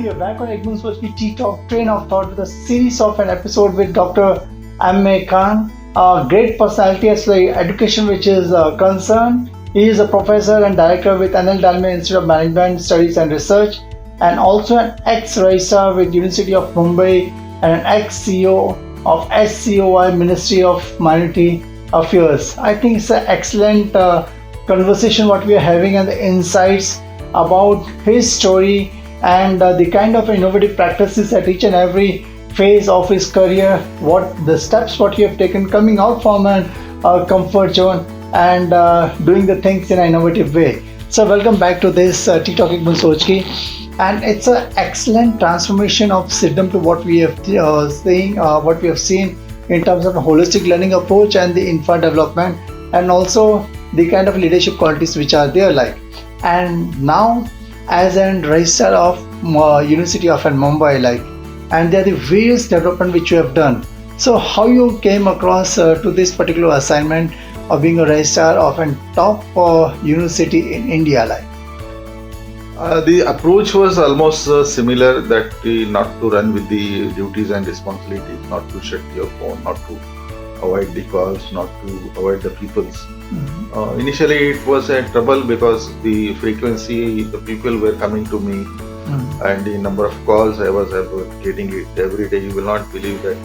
we are back on Soch ttalk Train of Thought with a series of an episode with Dr. M.A.Khan, a great personality as far as education which is concerned. He is a professor and director with Anil Dalmia Institute of Management Studies and Research, and also an ex-Registrar with University of Mumbai and an ex-CEO of SCOI Ministry of Minority Affairs. I think it's an excellent conversation what we are having and the insights about his story and the kind of innovative practices at each and every phase of his career, what the steps what he have taken coming out from a comfort zone and doing the things in an innovative way. So welcome back to this ttalk Soch, and it's an excellent transformation of Siddham to what we have seen in terms of a holistic learning approach and the infra development, and also the kind of leadership qualities which are there and now as an registrar of University of Mumbai and there are the various development which you have done. So how you came across to this particular assignment of being a registrar of a top university in India The approach was almost similar, that not to run with the duties and responsibilities, not to shut your phone, not to avoid the calls, not to avoid the peoples. Mm-hmm. Initially it was a trouble because the frequency, the people were coming to me, and the number of calls I was getting it every day. You will not believe that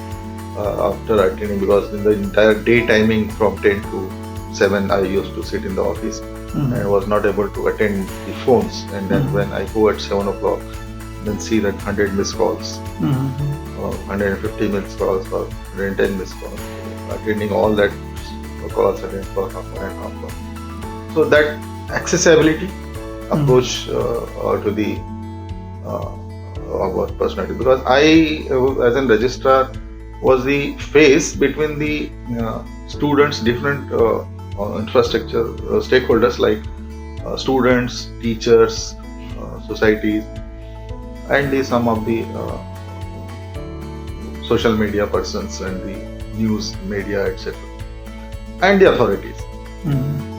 after attending, because in the entire day timing from 10 to 7 I used to sit in the office. And I was not able to attend the phones, and then when I go at 7 o'clock, then see that 100 missed calls, 150 missed calls or 110 missed calls, attending all that calls again for half an hour. So that accessibility approach to the our personality, because I as a registrar was the face between the students, different infrastructure stakeholders like students, teachers, societies, and some of the social media persons and the news media, etc., and the authorities.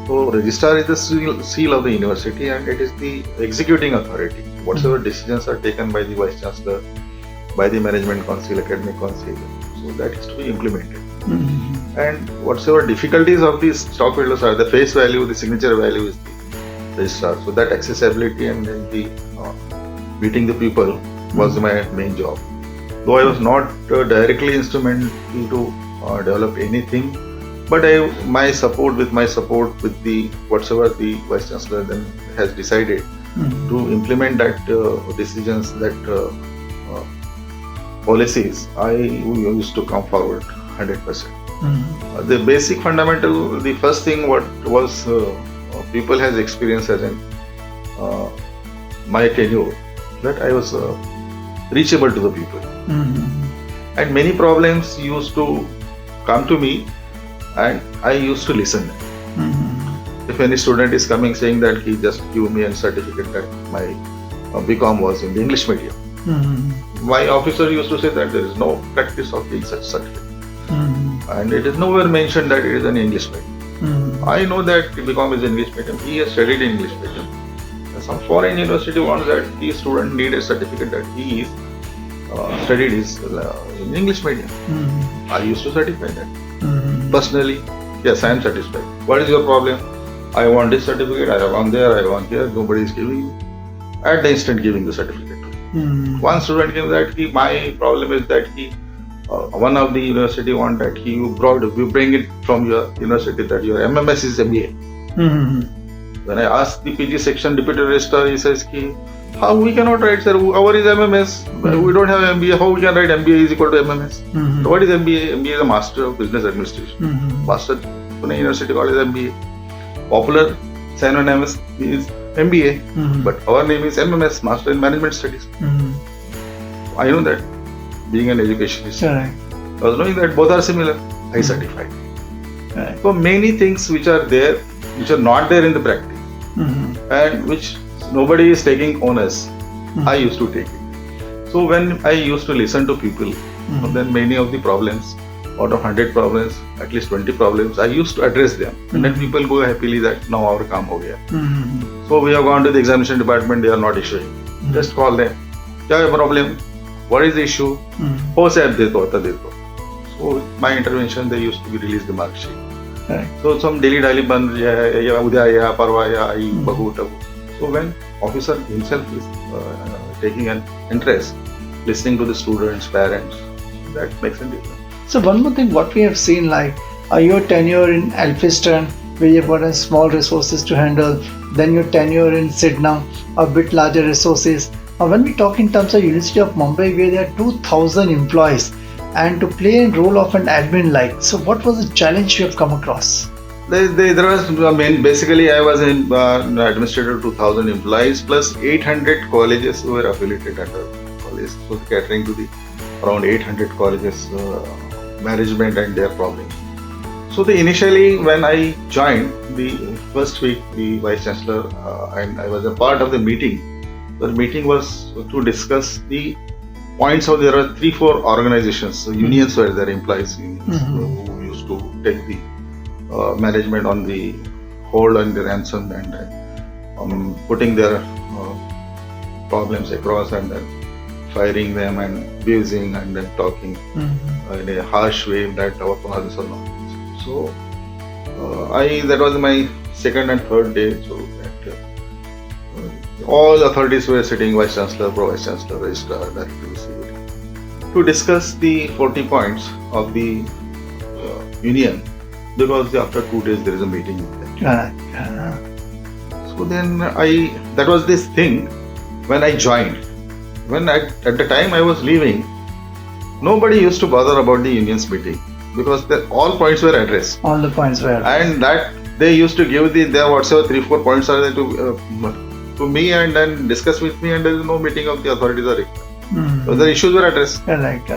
So registrar is the seal of the university, and it is the executing authority. Whatever decisions are taken by the vice chancellor, by the management council, academic council, so that is to be implemented. And whatsoever difficulties of these stockholders are, the face value, the signature value is the registrar. So that accessibility and then the meeting the people was my main job. Though I was not directly instrumental to develop anything, but my support with the whatsoever the vice chancellor then has decided to implement that decisions, that policies, I used to come forward 100%. The basic fundamental, the first thing what was people has experienced as in my tenure, that I was reachable to the people, and many problems used to come to me, and I used to listen. If any student is coming saying that he just give me a certificate that my BCom was in the English medium, my officer used to say that there is no practice of giving such certificate. And it is nowhere mentioned that it is an English medium. I know that BCom is English medium. He has studied in English medium. Some foreign university wants that the student need a certificate that he is studied in English medium. I used to certify that. Personally, yes, I am satisfied. What is your problem? I want this certificate. I want there. I want here. Nobody is giving. At the instant, giving the certificate. One student came that my problem is that one of the university want that you bring it from your university that your MMS is MBA. When I asked the PG section deputy registrar, he says how we cannot write, sir, our is MMS, we don't have MBA, how we can write MBA is equal to MMS? So what is MBA? MBA is a Master of Business Administration. Master Pune University College MBA. Popular synonymous is MBA, but our name is MMS, Master in Management Studies. I know that, being an educationist. I was knowing that both are similar. I certified. So many things which are there, which are not there in the practice, and which nobody is taking onus, I used to take it. So when I used to listen to people, then many of the problems, out of 100 problems, at least 20 problems, I used to address them. And then people go happily that now our काम हो गया. So we have gone to the examination department, they are not issuing. Just call them. क्या है problem, what is the issue, हो साहब देतो आता देतो. So with my intervention they used to be release the mark sheet. Correct. So some daily बंद या उद्या या परवा या आई बघू Tabu. So when officer himself is taking an interest, listening to the students, parents, that makes a difference. So one more thing, what we have seen, like your tenure in Elphinstone, where you've got small resources to handle, then your tenure in Sydney, a bit larger resources. When we talk in terms of University of Mumbai, where there are 2,000 employees, and to play a role of an admin, like, so what was the challenge you have come across? There was, I mean, basically I was in administrator 2,000 employees plus 800 colleges who were affiliated under college, so catering to the around 800 colleges management and their problems. So initially when I joined, the first week the Vice Chancellor and I was a part of the meeting. The meeting was to discuss the points of, there are 3-4 organizations, so unions were there, employees unions, who used to take the management on the hold and the ransom and putting their problems across and then firing them and abusing and then talking in a harsh way that our fathers are not. So that was my second and third day. So that all the authorities were sitting, Vice Chancellor, Pro Vice Chancellor, Registrar, Director, to discuss the 40 points of the union, because after 2 days there is a meeting. So then that was this thing when I joined. When at the time I was leaving, nobody used to bother about the union's meeting because all points were addressed. All the points were addressed. And that they used to give their whatever 3-4 points are there to me and then discuss with me, and there is no meeting of the authorities are required. So the issues were addressed. Correct.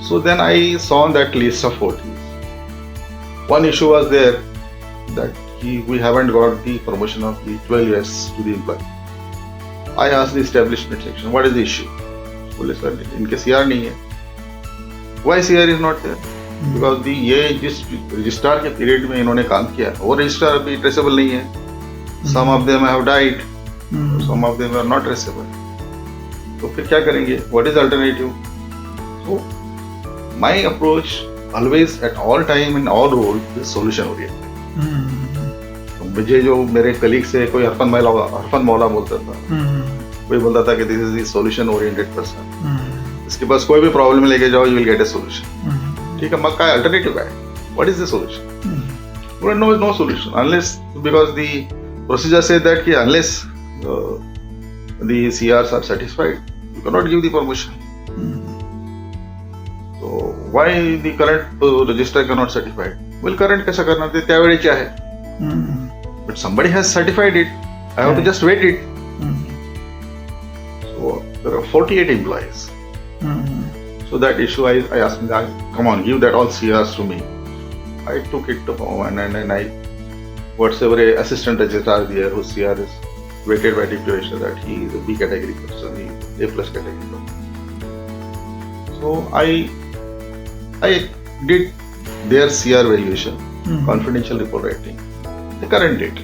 So then I saw that list of 40. One issue was there that we haven't got the promotion of the 12 years to the employee. I asked the establishment section, what is the issue? Police said, इनके CR नहीं है. Why CR is not there? Because ये जिस registrar के period में इन्होंने काम किया, वो registrar अभी traceable नहीं है. Some of them have died. Some of them are not traceable. तो फिर क्या करेंगे? What is alternative? So my approach always at all time in all roles is solution oriented. मुझे जो मेरे कलीग से कोई हरफन मौला बोलता था, कोई बोलता था कि this is the solution oriented person, इसके पास कोई भी प्रॉब्लम लेके जाओ you will get a solution. ठीक है, मग काय अल्टरनेटिव्ह आहे? What is the solution? No solution unless, because the procedure say that कि unless the CRs are satisfied you cannot give the permission. So why the current registrar cannot certify it? Well, current कैसा करना ते त्यावेळेचे आहे. But somebody has certified it. I have to just wait it. So there are 48 employees. So that issue I asked him, come on, give that all CRs to me. I took it to home and I, whatever a assistant registrar there whose CR is weighted by declaration that he is a B category person, he is A+ category person. So I did their CR valuation, confidential report writing, the current date,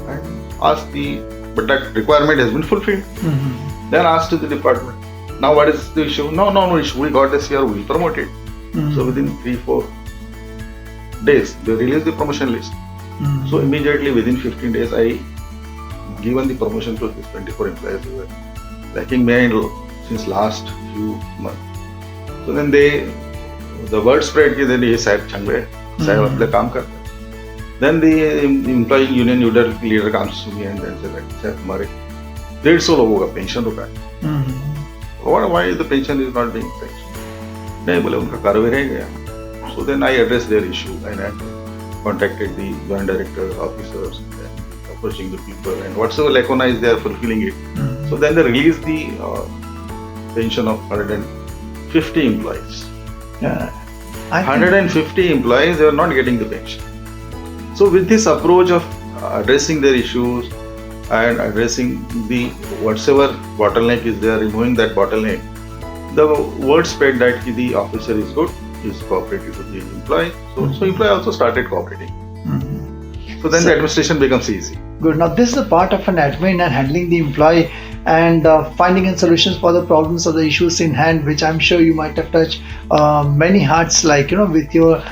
and asked but that requirement has been fulfilled. Then asked to the department, now what is the issue? No issue, we got the CR, we will promote it. So within 3-4 days, they released the promotion list. So immediately within 15 days, I given the promotion to these 24 employees who were lacking behind since last few months. So then the word spread कि then ये साहब चंगे साहब अपने काम करते हैं. Then the employee union leader comes to me and then said that साहब हमारे 150 लोगों का पेंशन रुका है. Why the pension is not being sanctioned? नहीं बोले उनका कार्रवाई रह गया. So then I addressed their issue and I contacted the joint director officers and approaching the people and whatsoever lacuna is they are fulfilling it. So then they released the pension of 150 employees. 150 employees, they were not getting the pension. So with this approach of addressing their issues and addressing the whatsoever bottleneck is there, removing that bottleneck, the word spread that the officer is good, is cooperative to the employee. So employee also started cooperating. So then the administration becomes easy. Good. Now this is the part of an admin and handling the employee and finding in solutions for the problems of the issues in hand, which I'm sure you might have touched many hearts, like with your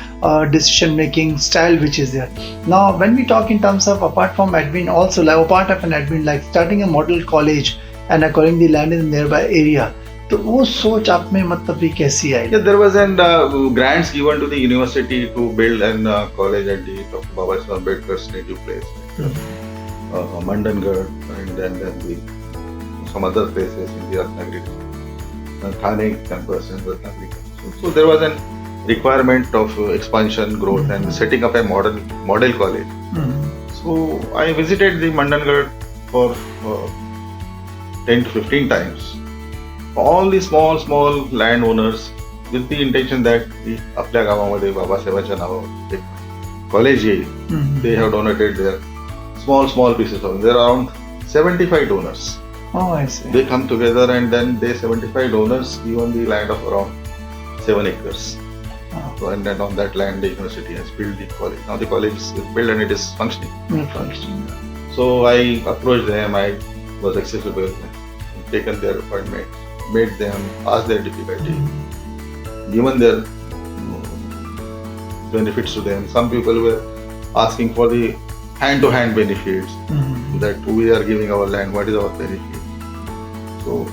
decision making style which is there. Now when we talk in terms of apart from admin, also like apart of an admin, like starting a model college and acquiring the land in the nearby area, तो वो सोच आप में मतलब ये कैसी आई? Yeah, there was an grants given to the university to build an college at the Dr. Babasaheb Ambedkar's native place, Mandangarh, and then some other places in the Ratnagiri, Thane campus and Ratnagiri campus. So there was an requirement of expansion, growth, and setting up a model college. So I visited the Mandangarh for 10 to 15 times. All the small landowners with the intention that आपल्या गावामध्ये बाबासाहेबांच्या नावावर एक college येईल. They have donated their small pieces of. There are around 75 donors. Oh, I see. They come together and then they 75 donors given the land of around 7 acres. So, and then on that land the university has built the college. Now the college is built and it is functioning. So I approached them. I was accessible, taken their appointment, met them, asked their difficulty, given their benefits to them. Some people were asking for the hand-to-hand benefits, that we are giving our land, what is our benefit? So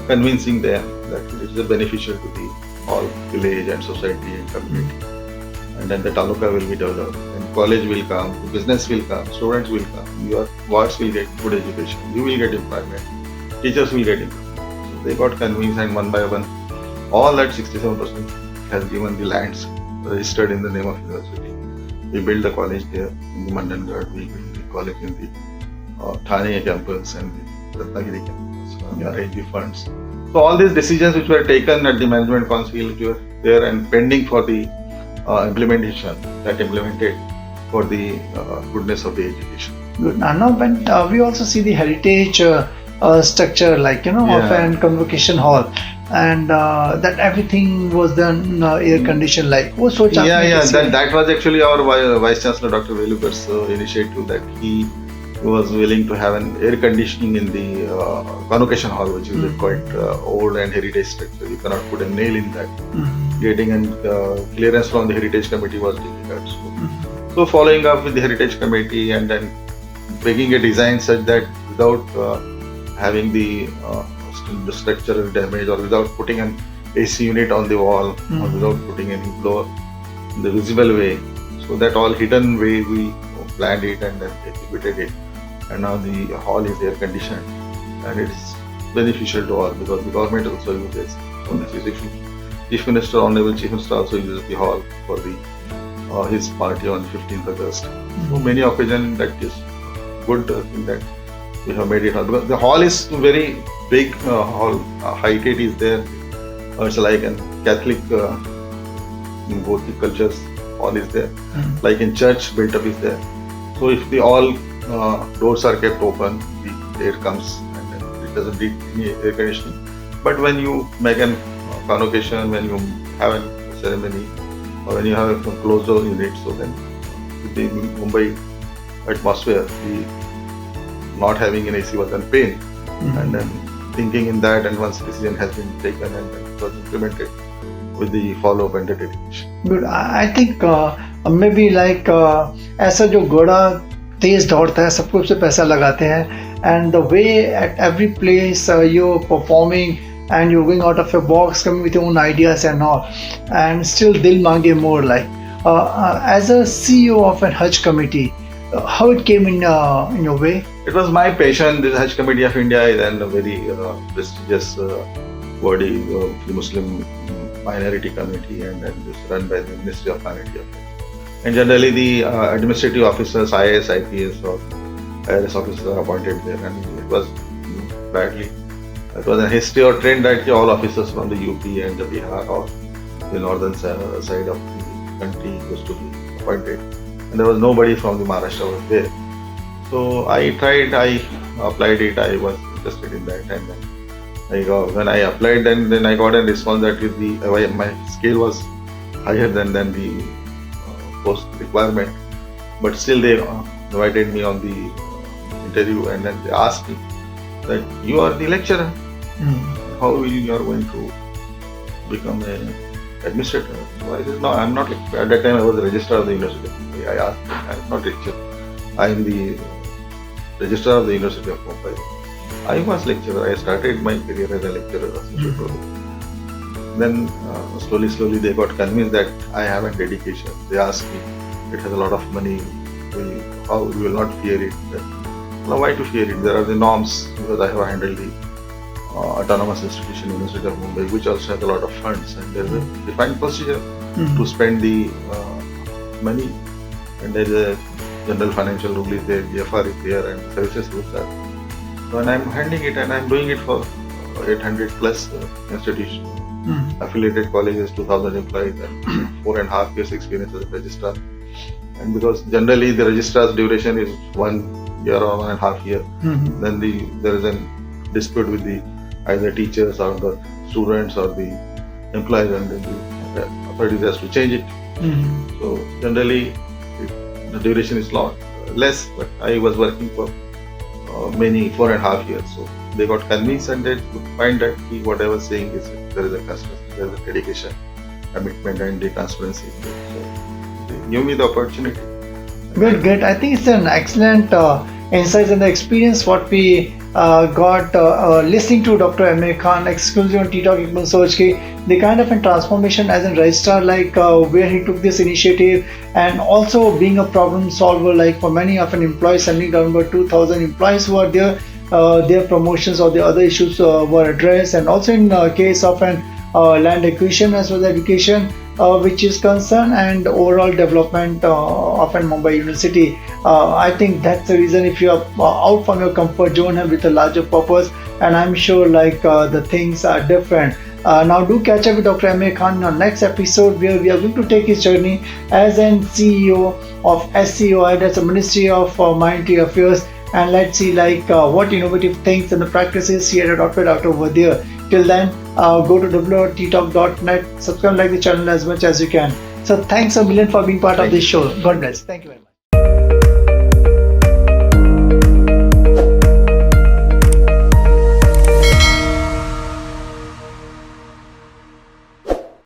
convincing them that it is beneficial to the whole village and society and community. And then the taluka will be developed, and college will come, business will come, students will come, your wards will get good education, you will get employment, teachers will get employment. So they got convinced, and one by one, all that 67% has given the lands registered in the name of university. We built the college there in the Mandangarh, we built the college in the Thane campus and the Ratnagiri campus, arranged the funds. So all these decisions which were taken at the management council, which were there and pending for the implementation, that implemented for the goodness of the education. Good. Now when we also see the heritage structure, like of an convocation hall, and that everything was done air conditioned, like वो सोच आपने that was actually our vice chancellor Dr. Velukar's initiative, that he was willing to have an air conditioning in the convocation hall, which is quite old and heritage structure. You cannot put a nail in that. Getting an clearance from the heritage committee was difficult. So following up with the heritage committee and then making a design such that without having the structural damage, or without putting an AC unit on the wall, or without putting any blower in the visible way, so that all hidden way we planned it and then executed it. And now the hall is air conditioned and it is beneficial to all, because the government also uses. So the Chief Minister, Honorable Chief Minister also uses the hall for the his party on 15th August. So many occasions that is good thing that we have made it hall. Because the hall is very big hall, height it is there. It's like a Catholic in both the cultures, hall is there. Like in church, built up is there. So if the all doors are kept open, the air comes and then it doesn't need any air conditioning. But when you make an convocation, when you have a ceremony, or when you have a closed door unit, so then with the Mumbai atmosphere, the not having an AC was a pain. And then thinking in that, and once decision has been taken and then it was implemented with the follow-up and the dedication. Good. I think maybe like ऐसा जो घोड़ा तेज दौड़ता है, सबको उससे पैसा लगाते हैं, and the way at every place you're performing and you're going out of your box, coming with your own ideas and all, and still dil mange more, like as a CEO of a Hajj committee, how it came in your way? It was my passion. The Hajj Committee of India is a very prestigious body of the Muslim minority committee, and then it's run by the Ministry of Minority Affairs. And generally the administrative officers, IAS, IPS or IRS officers are appointed there, and it was badly. It was a history or trend that all officers from the UP and the Bihar or the northern side of the country was to be appointed. And there was nobody from the Maharashtra was there. So I tried, I applied it, I was interested in that, and then when I applied, then I got a response that with my scale was higher than the post requirement, but still they invited me on the interview, and then they asked me that you are the lecturer. Mm. How will you are going to become an administrator? So I said, no, I'm not lecturer. At that time I was the registrar of the University of Mumbai. I asked him, I'm not lecturer. I am the registrar of the University of Mumbai. I was lecturer. I started my career as a lecturer. Then slowly they got convinced that I have a dedication. They asked me, it has a lot of money. How we will not fear it? Now, why to fear it? There are the norms, because I have handled the autonomous institution, University of Mumbai, which also has a lot of funds, and there is a defined procedure to spend the money, and there is a general financial rule is there, GFR is there, and services rules are. So, and I'm handling it, and I'm doing it for 800 plus institutions, affiliated colleges, 2,000 employees, and 4.5 years experience as a registrar. And because generally the registrar's duration is 1 year or 1.5 years, then there is a dispute with the either teachers or the students or the employees, and then the authorities has to change it. So generally the duration is less, but I was working for many 4.5 years. So they got convinced, and they could find that what I was saying is there is a custom, there is a dedication, commitment, and the transparency. So they gave me the opportunity. Good. I think it's an excellent insights and the experience what we got listening to Dr. M.A.Khan exclusive on ttalk Soch the kind of a transformation as a registrar, like where he took this initiative, and also being a problem solver, like for many of an employees, sending down about 2,000 employees who are there, their promotions or the other issues were addressed, and also in case of an land acquisition as well as education which is concerned, and overall development of an Mumbai University. I think that's the reason if you are out from your comfort zone and with a larger purpose, and I'm sure like the things are different. Now do catch up with Dr. M.A.Khan in our next episode, where we are going to take his journey as an CEO of SCOI, that's a Ministry of Monetary Affairs, and let's see like what innovative things and the practices he had adopted out over there. Till then, go to www.ttalk.net, subscribe, like the channel as much as you can. So thanks a million for being part of this show. God bless. Thank you very much.